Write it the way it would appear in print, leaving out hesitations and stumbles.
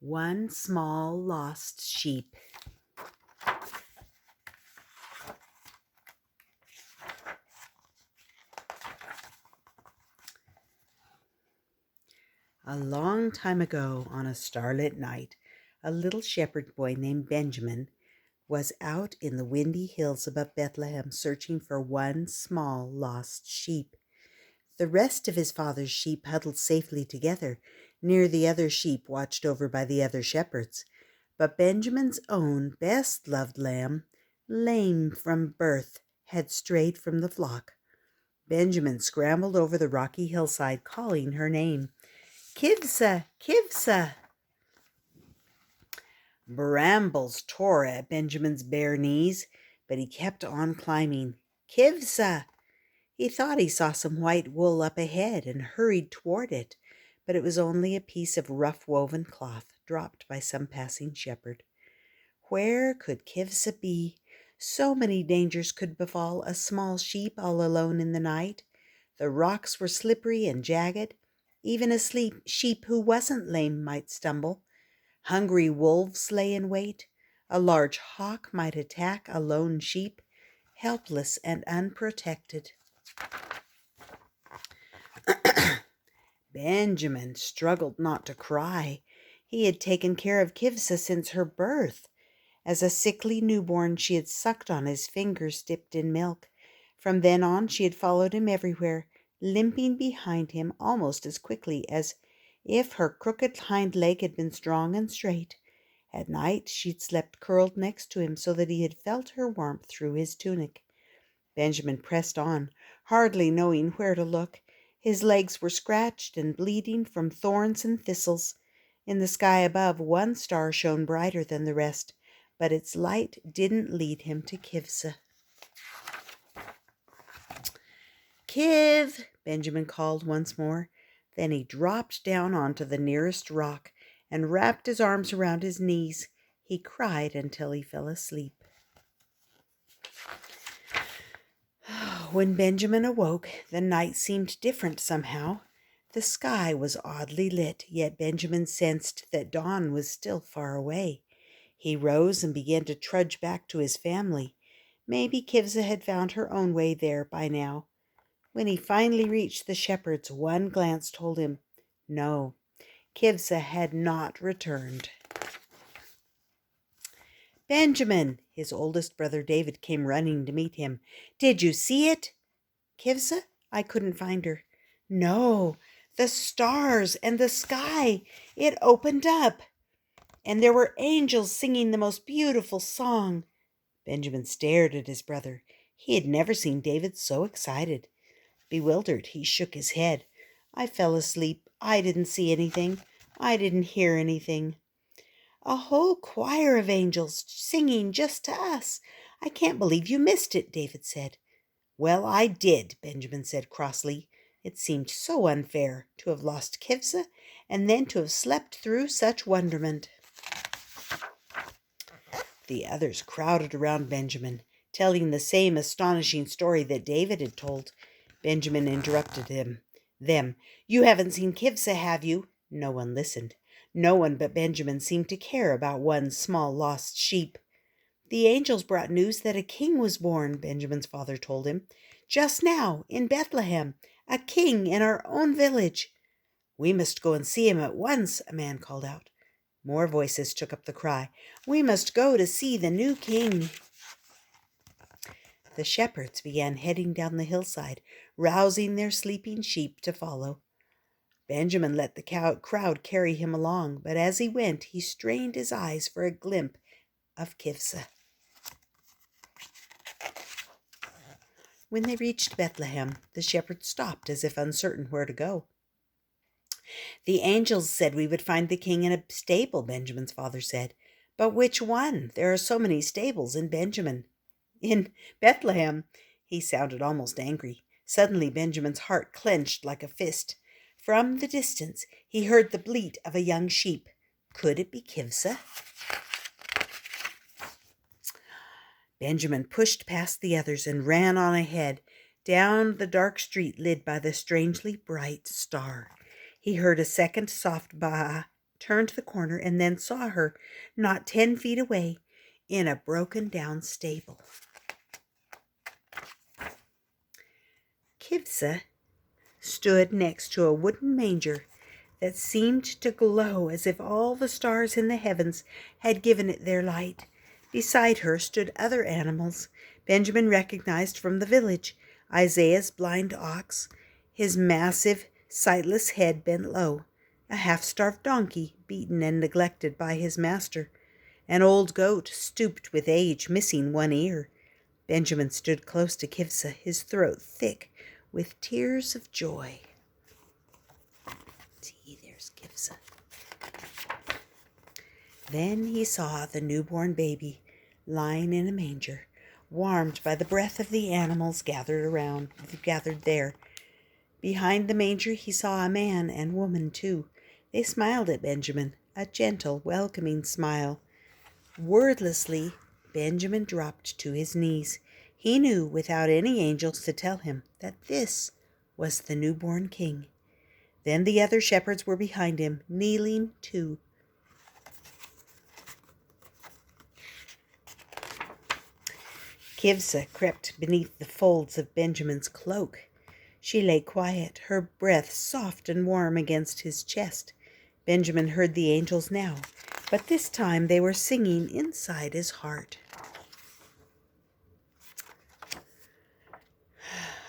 One small lost sheep. A long time ago, on a starlit night, a little shepherd boy named Benjamin was out in the windy hills above Bethlehem searching for one small lost sheep. The rest of his father's sheep huddled safely together near the other sheep watched over by the other shepherds. But Benjamin's own best-loved lamb, lame from birth, had strayed from the flock. Benjamin scrambled over the rocky hillside, calling her name. Kivsa, Kivsa! Brambles tore at Benjamin's bare knees, but he kept on climbing. Kivsa! He thought he saw some white wool up ahead and hurried toward it, but it was only a piece of rough woven cloth dropped by some passing shepherd. Where could Kivsa be? So many dangers could befall a small sheep all alone in the night. The rocks were slippery and jagged. Even a sheep who wasn't lame might stumble. Hungry wolves lay in wait. A large hawk might attack a lone sheep, helpless and unprotected. Benjamin struggled not to cry. He had taken care of Kivsa since her birth. As a sickly newborn, she had sucked on his fingers dipped in milk. From then on, she had followed him everywhere, limping behind him almost as quickly as if her crooked hind leg had been strong and straight. At night, she'd slept curled next to him so that he had felt her warmth through his tunic. Benjamin pressed on, hardly knowing where to look. His legs were scratched and bleeding from thorns and thistles. In the sky above, one star shone brighter than the rest, but its light didn't lead him to Kivsa. Kiv, Benjamin called once more. Then he dropped down onto the nearest rock and wrapped his arms around his knees. He cried until he fell asleep. When Benjamin awoke, the night seemed different somehow. The sky was oddly lit, yet Benjamin sensed that dawn was still far away. He rose and began to trudge back to his family. Maybe Kivsa had found her own way there by now. When he finally reached the shepherds, one glance told him, no, Kivsa had not returned. Benjamin, his oldest brother David came running to meet him. Did you see it? Kivsa? I couldn't find her. No, the stars and the sky. It opened up, and there were angels singing the most beautiful song. Benjamin stared at his brother. He had never seen David so excited. Bewildered, he shook his head. I fell asleep. I didn't see anything. I didn't hear anything. A whole choir of angels singing just to us. I can't believe you missed it, David said. Well, I did, Benjamin said crossly. It seemed so unfair to have lost Kivsa and then to have slept through such wonderment. The others crowded around Benjamin, telling the same astonishing story that David had told. Benjamin interrupted them. You haven't seen Kivsa, have you? No one listened. No one but Benjamin seemed to care about one small lost sheep. The angels brought news that a king was born, Benjamin's father told him. Just now, in Bethlehem, a king in our own village. We must go and see him at once, a man called out. More voices took up the cry. We must go to see the new king. The shepherds began heading down the hillside, rousing their sleeping sheep to follow. Benjamin let the crowd carry him along, but as he went, he strained his eyes for a glimpse of Kivsa. When they reached Bethlehem, the shepherds stopped as if uncertain where to go. The angels said we would find the king in a stable, Benjamin's father said. But which one? There are so many stables in Bethlehem. He sounded almost angry. Suddenly Benjamin's heart clenched like a fist. From the distance, he heard the bleat of a young sheep. Could it be Kivsa? Benjamin pushed past the others and ran on ahead, down the dark street lit by the strangely bright star. He heard a second soft baa, turned the corner, and then saw her, not 10 feet away, in a broken-down stable. Kivsa stood next to a wooden manger that seemed to glow as if all the stars in the heavens had given it their light. Beside her stood other animals Benjamin recognized from the village: Isaiah's blind ox, his massive, sightless head bent low; a half-starved donkey, beaten and neglected by his master; an old goat, stooped with age, missing one ear. Benjamin stood close to Kivsa, his throat thick with tears of joy. See, there's Kivsa. Then he saw the newborn baby lying in a manger, warmed by the breath of the animals gathered there. Behind the manger he saw a man and woman too. They smiled at Benjamin, a gentle, welcoming smile. Wordlessly, Benjamin dropped to his knees. He knew, without any angels to tell him, that this was the newborn king. Then the other shepherds were behind him, kneeling too. Kivsa crept beneath the folds of Benjamin's cloak. She lay quiet, her breath soft and warm against his chest. Benjamin heard the angels now, but this time they were singing inside his heart.